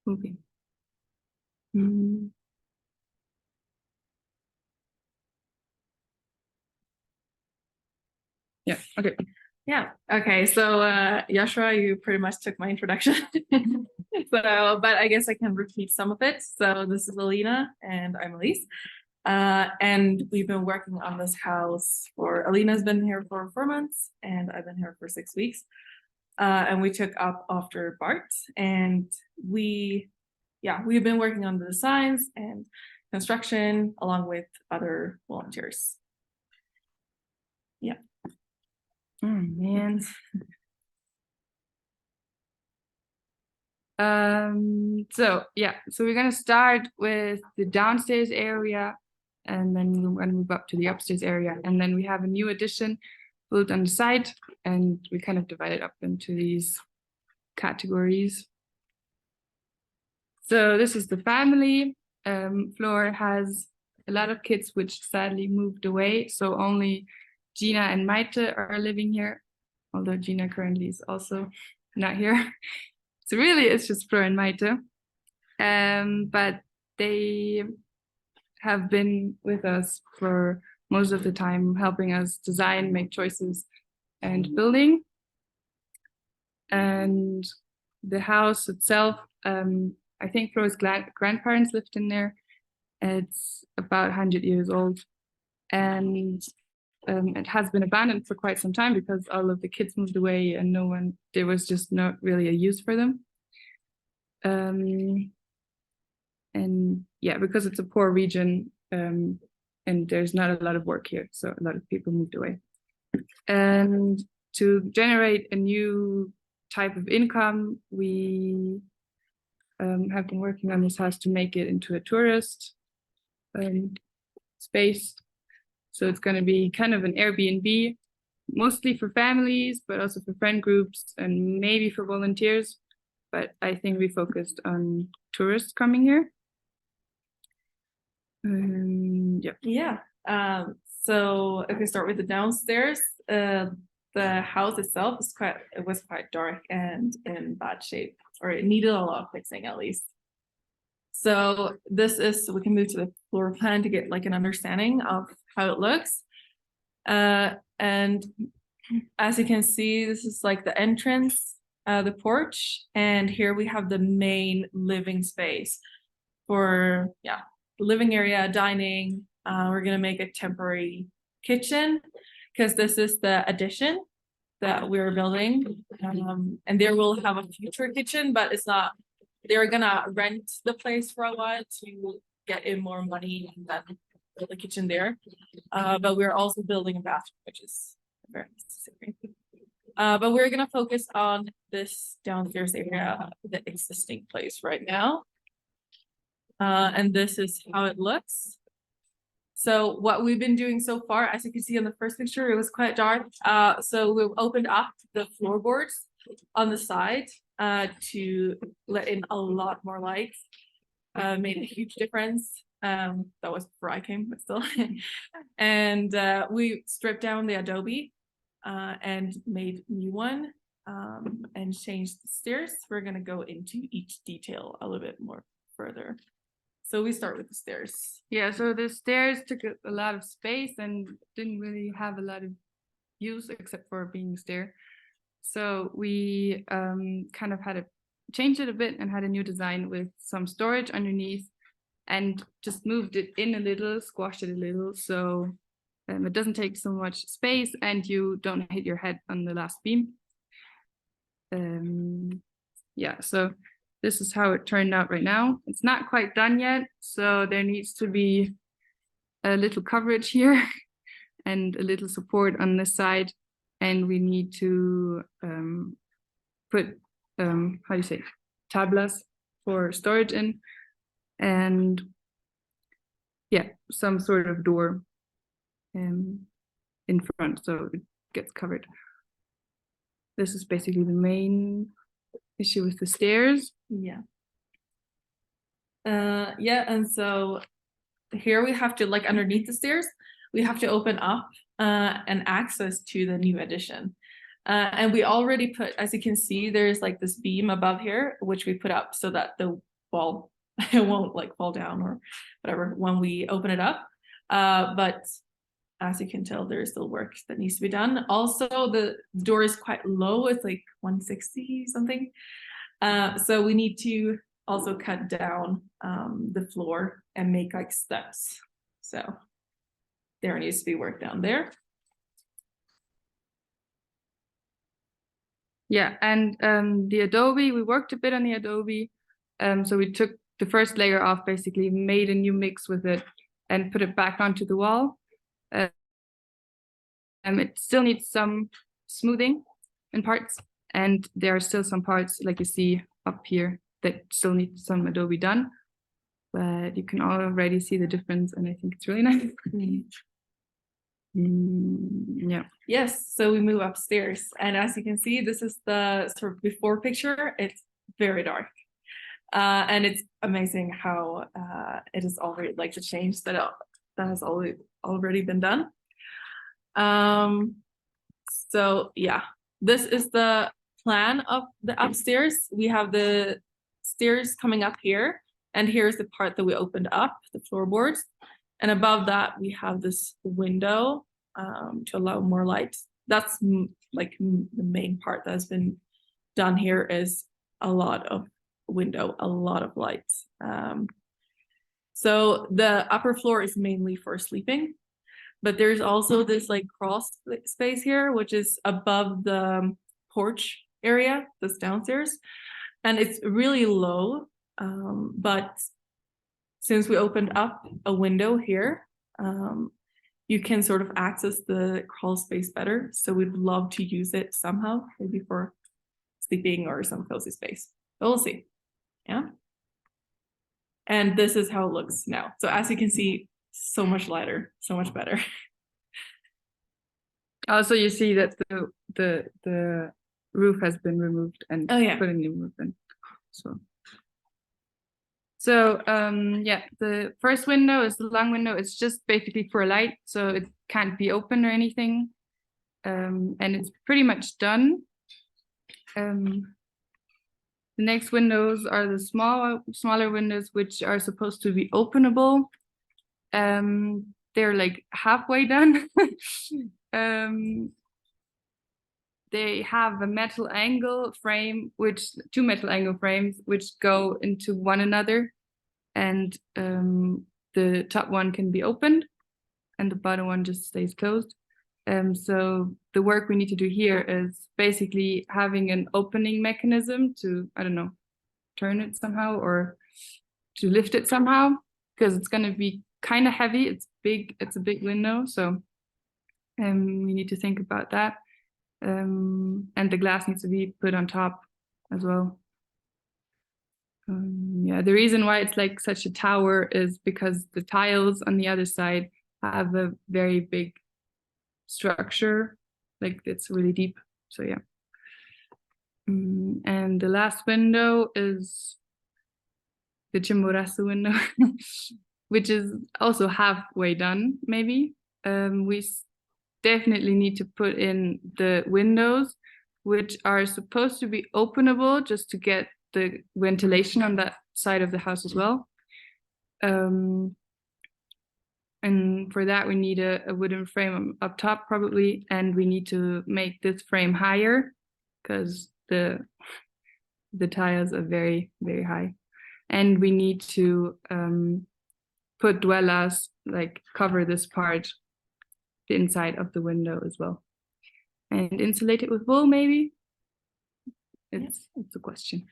Okay. Mm. Yeah, okay. Yeah, okay. So Yashua, you pretty much took my introduction. So, but I guess I can repeat some of it. So this is Alina and I'm Elise. And we've been working on this house Alina's been here for 4 months and I've been here for 6 weeks. And we took up after Bart and we've been working on the designs and construction along with other volunteers. Yeah. Oh man. So we're gonna start with the downstairs area and then we're gonna move up to the upstairs area, and then we have a new addition built on the side and we kind of divide it up into these categories. So this is the family. Flor has a lot of kids which sadly moved away, so only Gina and Maite are living here, although Gina currently is also not here. So really it's just Flor and Maite. But they have been with us for most of the time, helping us design, make choices, and building. And the house itself, I think Flor's grandparents lived in there. It's about 100 years old, and it has been abandoned for quite some time because all of the kids moved away and there was just not really a use for them. And yeah, because it's a poor region, and there's not a lot of work here, so a lot of people moved away. And to generate a new type of income, we have been working on this house to make it into a tourist space. So it's going to be kind of an Airbnb, mostly for families, but also for friend groups and maybe for volunteers. But I think we focused on tourists coming here. So if we start with the downstairs, the house itself was quite dark and in bad shape, or it needed a lot of fixing at least. So we can move to the floor plan to get like an understanding of how it looks. And as you can see, this is like the entrance, the porch, and here we have the main living space for the living area, dining. We're gonna make a temporary kitchen because this is the addition that we're building, and there will have a future kitchen, but it's not. They're gonna rent the place for a while to get in more money and then build a kitchen there. But we're also building a bathroom, which is very necessary. But we're gonna focus on this downstairs area, the existing place right now. And this is how it looks. So what we've been doing so far, as you can see in the first picture, it was quite dark. So we've opened up the floorboards on the side to let in a lot more light. Made a huge difference. That was before I came, but still. And we stripped down the adobe and made a new one and changed the stairs. We're gonna go into each detail a little bit more further. So we start with the stairs. Yeah, so the stairs took a lot of space and didn't really have a lot of use except for being a stair. So we kind of had to change it a bit and had a new design with some storage underneath and just moved it in a little, squashed it a little, so it doesn't take so much space and you don't hit your head on the last beam. So this is how it turned out right now. It's not quite done yet, so there needs to be a little coverage here and a little support on this side. And we need to put, tablas for storage in, and some sort of door in front so it gets covered. This is basically the main issue with the stairs. And so here we have to, like, underneath the stairs, we have to open up an access to the new addition. And we already put, as you can see, there's like this beam above here, which we put up so that the fall. It won't like fall down or whatever when we open it up. But as you can tell, there's still work that needs to be done. Also, the door is quite low. It's like 160 something. So we need to also cut down the floor and make like steps. So there needs to be work down there. Yeah, and the Adobe, we worked a bit on the Adobe. So we took the first layer off, basically made a new mix with it and put it back onto the wall. It still needs some smoothing in parts, and there are still some parts like you see up here that still need some Adobe done, but you can already see the difference, and I think it's really nice. Yeah. Yes, so we move upstairs, and as you can see, this is the sort of before picture. It's very dark, and it's amazing how it is already like the change that has already been done. So yeah, this is the plan of the upstairs. We have the stairs coming up here, and here's the part that we opened up, the floorboards, and above that we have this window to allow more light. That's like the main part that has been done here, is a lot of window, a lot of light. So the upper floor is mainly for sleeping, but there's also this like cross space here, which is above the porch area that's downstairs, and it's really low. But since we opened up a window here, you can sort of access the crawl space better. So we'd love to use it somehow, maybe for sleeping or some cozy space. But we'll see. Yeah. And this is how it looks now. So as you can see, so much lighter, so much better. Also, you see that the roof has been removed and Oh, yeah. put a new roof in. So yeah, the first window is the long window. It's just basically for light, so it can't be open or anything. And it's pretty much done. The next windows are the smaller windows, which are supposed to be openable. They're like halfway done. They have a metal angle frame, two metal angle frames, which go into one another, and the top one can be opened and the bottom one just stays closed. So the work we need to do here is basically having an opening mechanism to, I don't know, turn it somehow or to lift it somehow, because it's going to be kind of heavy. It's big, it's a big window, so we need to think about that. And the glass needs to be put on top as well. Yeah, the reason why it's like such a tower is because the tiles on the other side have a very big structure, like it's really deep. So yeah. And the last window is the Chimborazo window, which is also halfway done, maybe. We definitely need to put in the windows, which are supposed to be openable just to get the ventilation on that side of the house as well. And for that we need a wooden frame up top probably, and we need to make this frame higher because the tiles are very, very high. And we need to put duelas, like cover this part, the inside of the window as well, and insulate it with wool maybe. It's a question.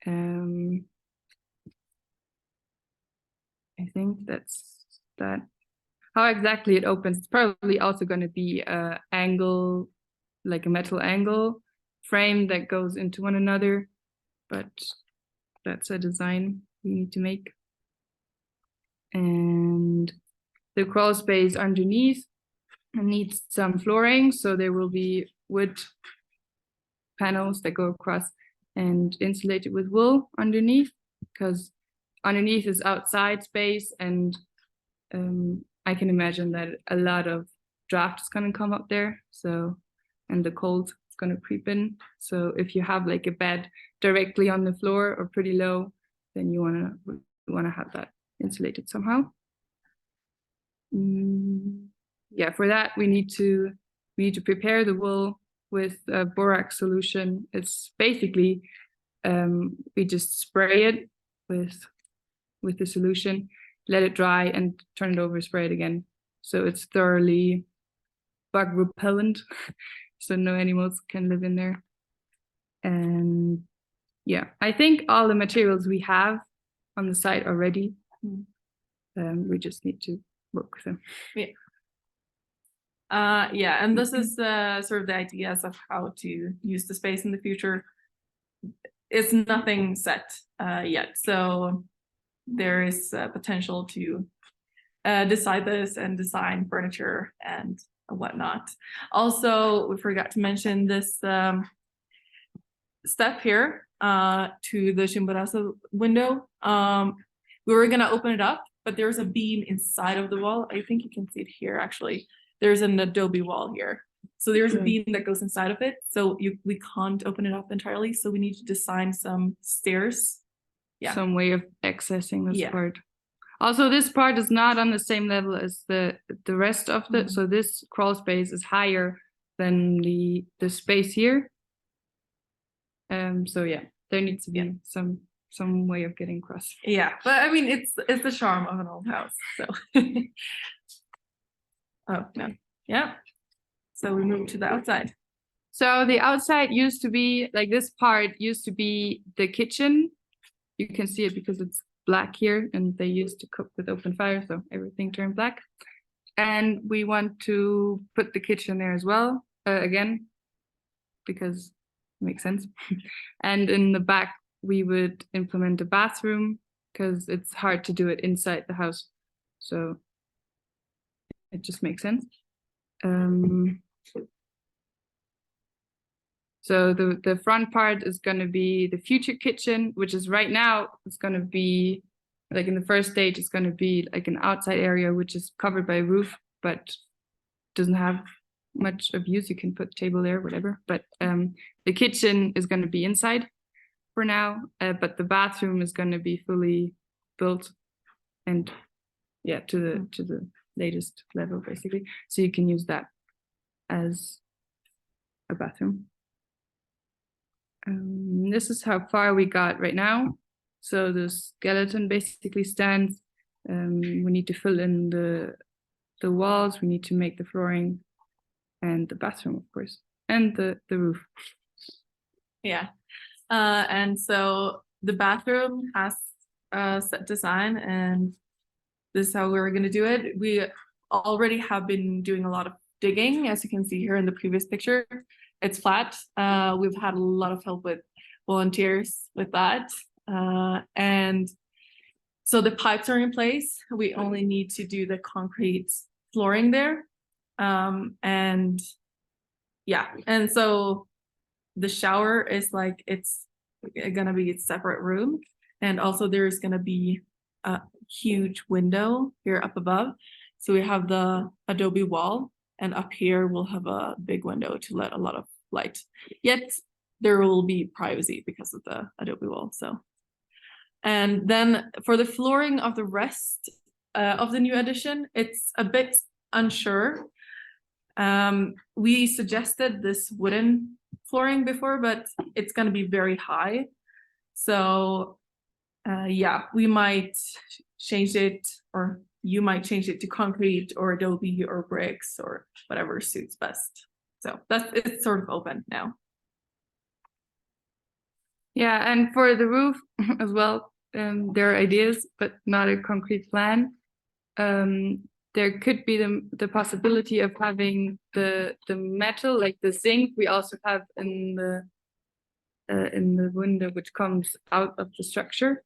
I think that's that. How exactly it opens, it's probably also going to be a angle, like a metal angle frame that goes into one another, but that's a design we need to make. And the crawl space underneath needs some flooring, so there will be wood panels that go across and insulated with wool underneath, because underneath is outside space, and I can imagine that a lot of draft is going to come up there, so, and the cold is going to creep in. So if you have like a bed directly on the floor or pretty low, then you wanna have that insulated somehow. Yeah, for that we need to prepare the wool with a borax solution. It's basically we just spray it with the solution, let it dry, and turn it over, spray it again. So it's thoroughly bug repellent, so no animals can live in there. And yeah, I think all the materials we have on the site already. We just need to work with them. Yeah, and this is sort of the ideas of how to use the space in the future. It's nothing set yet, so there is potential to decide this and design furniture and whatnot. Also, we forgot to mention this step here to the Chimborazo window. We were gonna open it up, but there's a beam inside of the wall. I think you can see it here actually. There's an adobe wall here. So there's a beam that goes inside of it. So we can't open it up entirely. So we need to design some stairs. Yeah. Some way of accessing this part. Also, this part is not on the same level as the rest of the, so this crawl space is higher than the space here. So yeah, there needs to be some way of getting across. Yeah, but I mean, it's the charm of an old house. So oh no, yeah. So we move to the outside. So the outside used to be like, this part used to be the kitchen. You can see it because it's black here, and they used to cook with open fire, so everything turned black. And we want to put the kitchen there as well, again, because it makes sense. And in the back, we would implement a bathroom because it's hard to do it inside the house. So it just makes sense. So the front part is going to be the future kitchen, which is right now, it's going to be like in the first stage, it's going to be like an outside area, which is covered by a roof, but doesn't have much of use. You can put a table there, whatever. But the kitchen is going to be inside for now, but the bathroom is going to be fully built and yeah, to the latest level basically. So you can use that as a bathroom. This is how far we got right now. So the skeleton basically stands. We need to fill in the walls. We need to make the flooring and the bathroom, of course, and the roof. Yeah, and so the bathroom has a set design, and this is how we're going to do it. We already have been doing a lot of digging, as you can see here in the previous picture. It's flat. We've had a lot of help with volunteers with that. And so the pipes are in place. We only need to do the concrete flooring there. And yeah, and so the shower is like, it's gonna be a separate room. And also there's gonna be a huge window here up above. So we have the adobe wall, and up here we'll have a big window to let a lot of light. Yet there will be privacy because of the adobe wall. So, and then for the flooring of the rest of the new edition, it's a bit unsure. We suggested this wooden flooring before, but it's going to be very high. So yeah, we might change it, or you might change it to concrete or adobe or bricks or whatever suits best. So it's sort of open now. Yeah, and for the roof as well, there are ideas, but not a concrete plan. There could be the possibility of having the metal, like the zinc we also have in the window, which comes out of the structure,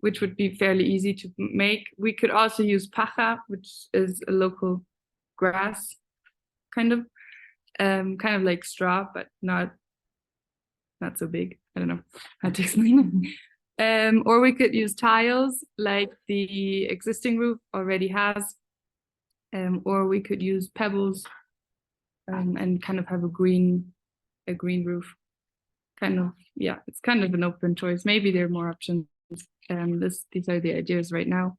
which would be fairly easy to make. We could also use paja, which is a local grass, kind of like straw, but not so big. I don't know how to explain it. Or we could use tiles like the existing roof already has, or we could use pebbles and kind of have a green roof. kind of, yeah, it's kind of an open choice. Maybe there are more options. These are the ideas right now.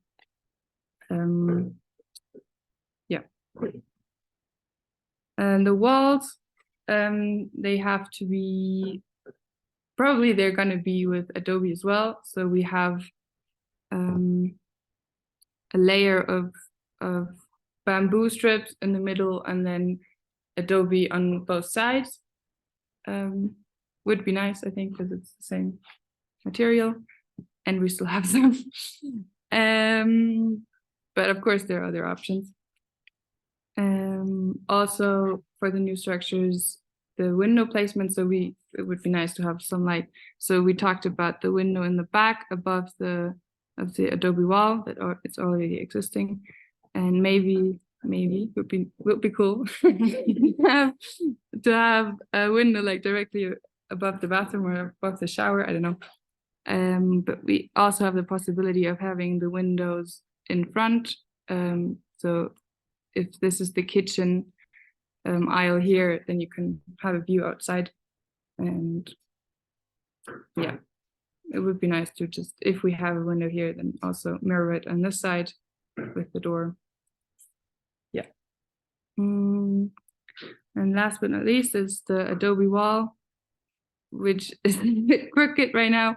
Yeah. And the walls, they have to be, probably they're going to be with Adobe as well. So we have a layer of bamboo strips in the middle and then Adobe on both sides. Would be nice, I think, because it's the same material and we still have some. But of course there are other options. Also for the new structures, the window placement, so it would be nice to have some light. So we talked about the window in the back above the Adobe wall that it's already existing, and maybe would be cool to have a window like directly above the bathroom or above the shower. I don't know. But we also have the possibility of having the windows in front. So if this is the kitchen aisle here, then you can have a view outside. And yeah, it would be nice to just, if we have a window here, then also mirror it on this side with the door. Yeah. And last but not least is the Adobe wall, which is a bit crooked right now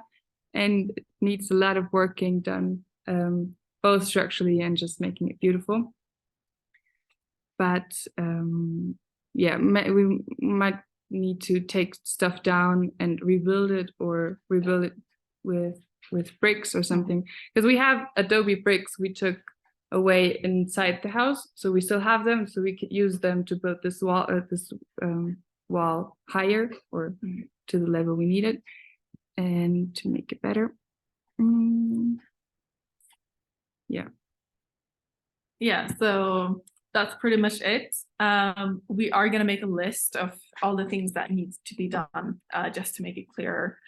and needs a lot of working done, both structurally and just making it beautiful. But yeah, we might need to take stuff down and rebuild it, or rebuild it with bricks or something, because we have Adobe bricks we took away inside the house, so we still have them, so we could use them to build this wall higher or to the level we need it, and to make it better. Yeah, so that's pretty much it. We are going to make a list of all the things that needs to be done, just to make it clearer.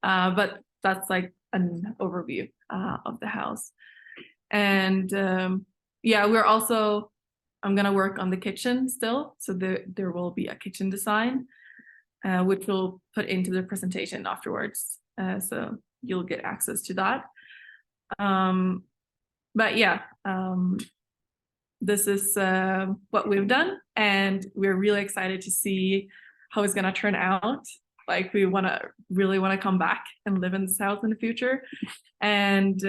But that's like an overview of the house. And yeah, I'm going to work on the kitchen still. So there will be a kitchen design, which we'll put into the presentation afterwards. So you'll get access to that. But yeah, this is what we've done, and we're really excited to see how it's gonna turn out. Like, we really want to come back and live in this house in the future. And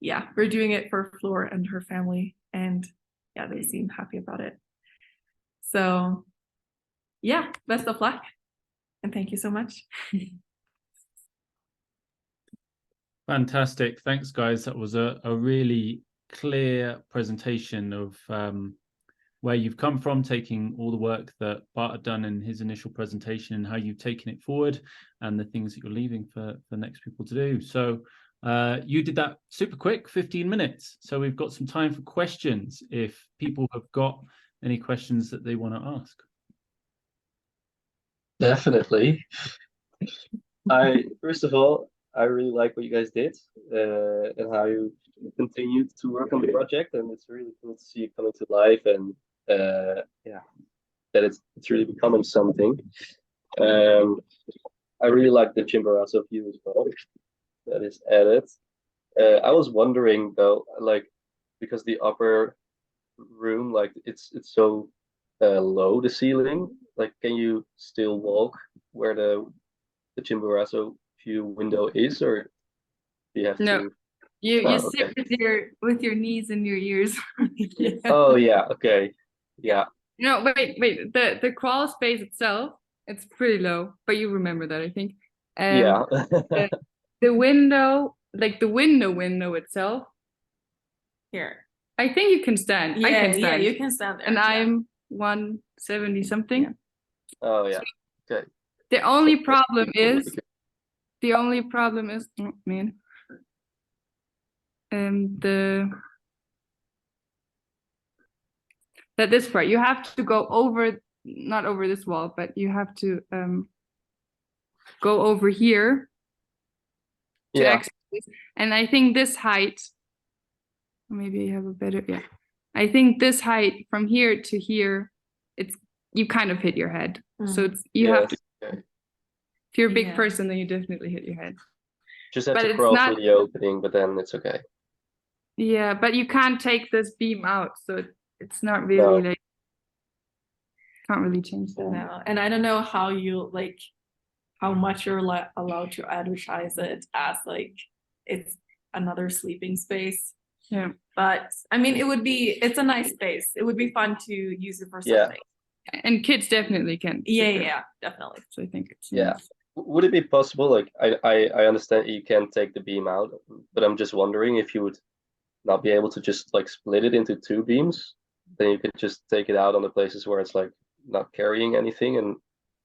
yeah, we're doing it for Flor and her family, and yeah, they seem happy about it. So yeah, best of luck, and thank you so much. Fantastic. Thanks, guys. That was a really clear presentation of where you've come from, taking all the work that Bart had done in his initial presentation and how you've taken it forward, and the things that you're leaving for next people to do. So you did that super quick, 15 minutes. So we've got some time for questions if people have got any questions that they want to ask. Definitely. First of all, I really like what you guys did, and how you continued to work on the project, and it's really cool to see it coming to life, and yeah, that it's really becoming something. I really like the Chimborazo view as well that is added. I was wondering though, like, because the upper room, like it's so low, the ceiling, like, can you still walk where the Chimborazo view window is, or do you have No. to? You Oh, sit okay. with your knees in your ears. Yeah. Oh yeah, okay. Yeah. No, wait. The crawl space itself, it's pretty low, but you remember that, I think. Yeah. The window, like the window itself, Here. I think you can stand. I can stand. Yeah, you can stand there. And yeah. I'm 170 something. Yeah. Oh yeah. Okay. The only problem is, oh, man. That this part, you have to go over, not over this wall, but you have to go over here to Yeah. access this. And I think this height, maybe I have a better, yeah. I think this height from here to here, you kind of hit your head. So it's, you have to, Okay. If you're a big Yeah. person, then you definitely hit your head. Just have But to it's crawl not- through the opening, but then it's okay. Yeah, but you can't take this beam out, so it's not really No. like can't really change that. No, and I don't know how you like how much you're allowed to advertise it as like it's another sleeping space. Yeah. But I mean, it's a nice space. It would be fun to use it for Yeah. something. And kids definitely can. Yeah, sit there, yeah, definitely. So I think it's Yeah. nice. Would it be possible, like I understand you can take the beam out, but I'm just wondering if you would not be able to just like split it into two beams, then you could just take it out on the places where it's like not carrying anything, and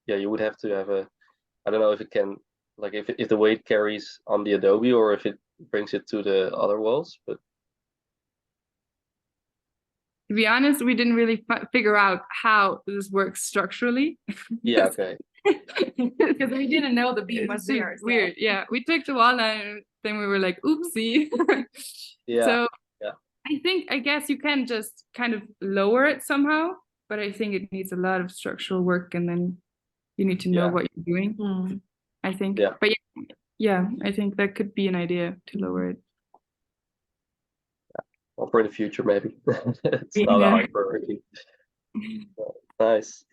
yeah, you would have to have I don't know if it can, like if the weight carries on the adobe or if it brings it to the other walls, but To be honest, we didn't really figure out how this works structurally. yeah, okay. Because we didn't know the beam was It's there. so- weird. Yeah, we took the wall and then we were like, oopsie. Yeah. So Yeah. I guess you can just kind of lower it somehow, but I think it needs a lot of structural work and then you need to know Yeah. what you're doing, Hmm. I think. Yeah. But yeah, I think that could be an idea to lower it. Well, for the future, maybe. It's not a Yeah. high priority. Nice.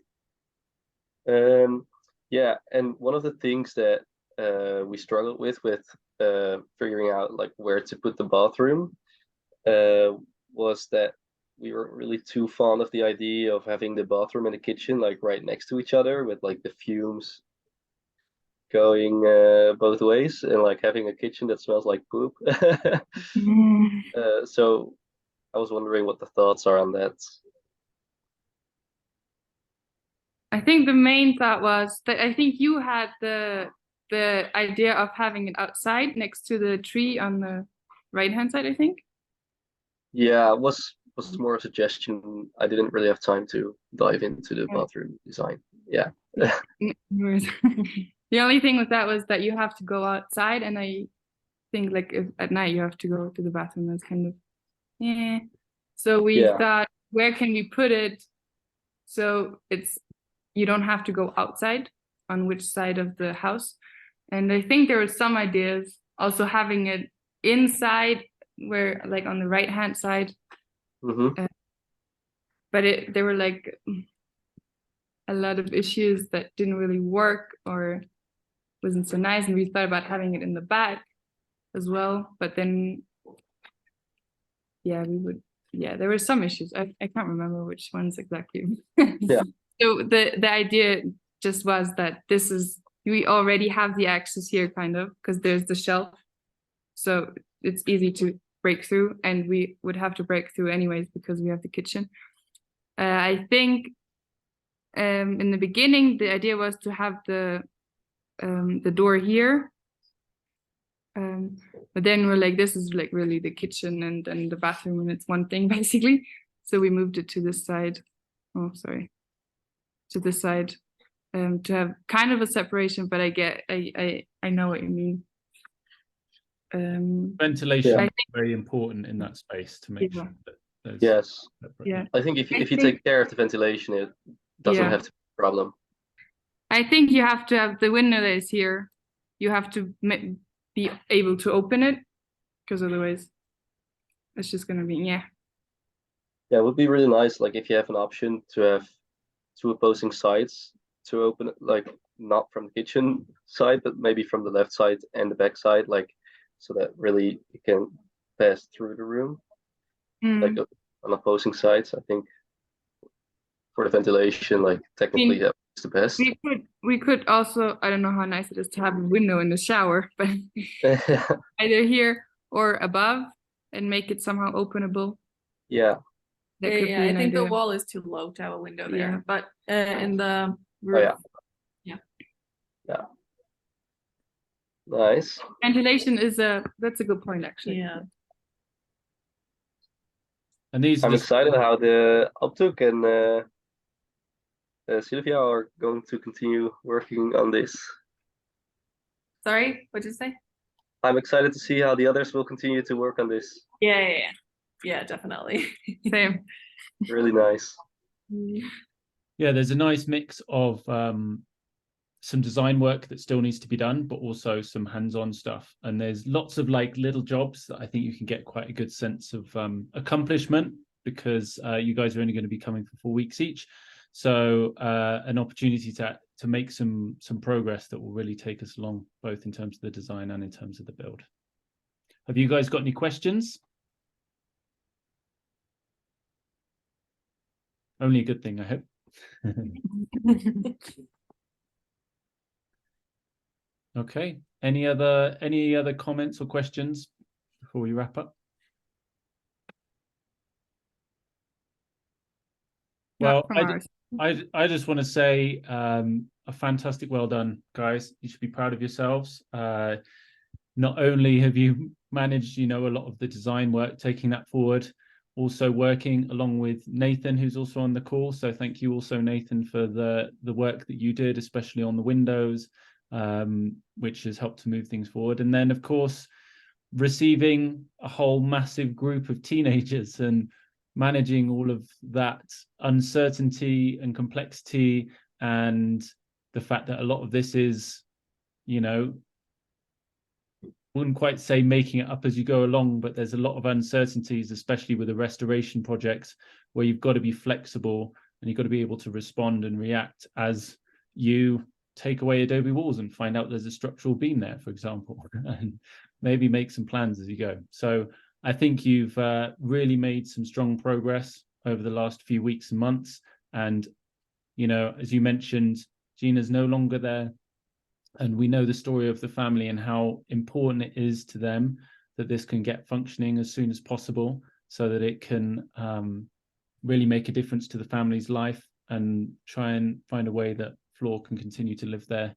Yeah, and one of the things that we struggled with figuring out like where to put the bathroom was that we weren't really too fond of the idea of having the bathroom and the kitchen like right next to each other with like the fumes going both ways and like having a kitchen that smells like poop. So I was wondering what the thoughts are on that. I think the main thought was that I think you had the idea of having it outside next to the tree on the right hand side, I think. Yeah, it was more a suggestion. I didn't really have time to dive into the Yeah. bathroom design. Yeah. Anyways, the only thing with that was that you have to go outside, and I think like if at night you have to go to the bathroom. That's kind of yeah. So we Yeah. thought, where can we put it so you don't have to go outside on which side of the house? And I think there were some ideas also having it inside where like on the right hand side, Mm-hmm. but there were like a lot of issues that didn't really work or wasn't so nice, and we thought about having it in the back as well, but then there were some issues. I can't remember which ones exactly. Yeah. So the idea just was that we already have the access here kind of because there's the shelf, so it's easy to break through, and we would have to break through anyways because we have the kitchen. I think in the beginning the idea was to have the door here, but then we're like, this is like really the kitchen and then the bathroom, and it's one thing basically, so we moved it to this side. To this side, to have kind of a separation, but I know what you mean. Ventilation Yeah. is very important in that space to make Yeah. sure that there's Yes. separate- Yeah. I think if you think- take care of the ventilation, it doesn't Yeah. have to be a problem. I think you have to have the window that is here. You have to be able to open it, because otherwise it's just gonna be Yeah, it would be really nice, like if you have an option to have two opposing sides to open it, like not from the kitchen side, but maybe from the left side and the back side, like so that really you can pass through the room, like on opposing sides. I think for the ventilation, like technically that's the best. we could also, I don't know how nice it is to have a window in the shower, but either here or above and make it somehow openable. Yeah. That could Yeah, be I an think the idea. wall is too low to have a window there, Yeah. but in the Oh, roof, yeah. Nice. Ventilation that's a good point actually. yeah. And these are I'm the excited how the Optuk and Sylvia are going to continue working on this. Sorry, what'd you say? I'm excited to see how the others will continue to work on this. Yeah, definitely. Same. Really nice. yeah, there's a nice mix of some design work that still needs to be done, but also some hands-on stuff. And there's lots of like little jobs that I think you can get quite a good sense of accomplishment, because you guys are only going to be coming for 4 weeks each. So an opportunity to make some progress that will really take us along, both in terms of the design and in terms of the build. Have you guys got any questions? Only a good thing, I hope. Okay. Any other comments or questions before we wrap up? Well, I just want to say a fantastic well done, guys. You should be proud of yourselves. Not only have you managed, a lot of the design work, taking that forward, also working along with Nathan, who's also on the call. So thank you also, Nathan, for the work that you did, especially on the windows, which has helped to move things forward. And then, of course, receiving a whole massive group of teenagers and managing all of that uncertainty and complexity, and the fact that a lot of this is, wouldn't quite say making it up as you go along, but there's a lot of uncertainties, especially with the restoration projects, where you've got to be flexible and you've got to be able to respond and react as you take away adobe walls and find out there's a structural beam there, for example, and maybe make some plans as you go. So I think you've really made some strong progress over the last few weeks and months. And, as you mentioned, Gina's no longer there. And we know the story of the family and how important it is to them that this can get functioning as soon as possible, so that it can really make a difference to the family's life, and try and find a way that Flor can continue to live there.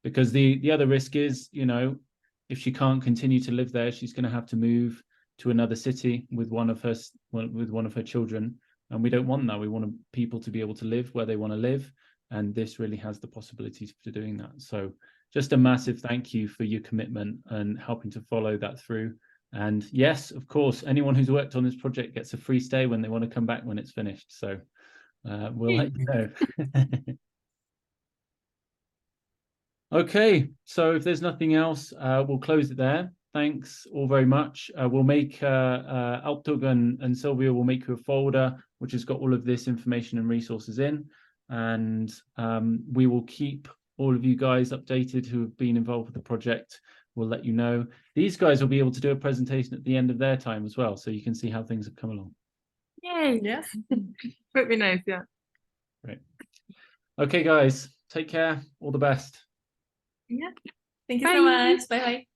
Because the other risk is, if she can't continue to live there, she's going to have to move to another city with one of her children. And we don't want that. We want people to be able to live where they want to live. And this really has the possibilities for doing that. So just a massive thank you for your commitment and helping to follow that through. And yes, of course, anyone who's worked on this project gets a free stay when they want to come back when it's finished. So we'll let you know. Okay, so if there's nothing else, we'll close it there. Thanks all very much. We'll make Alptug and Sylvia will make you a folder which has got all of this information and resources in. And we will keep all of you guys updated who have been involved with the project. We'll let you know. These guys will be able to do a presentation at the end of their time as well, so you can see how things have come along. Yay! Yes. Would be nice, yeah. Great. Okay, guys, take care. All the best. Yeah. Thank you so much. Bye bye.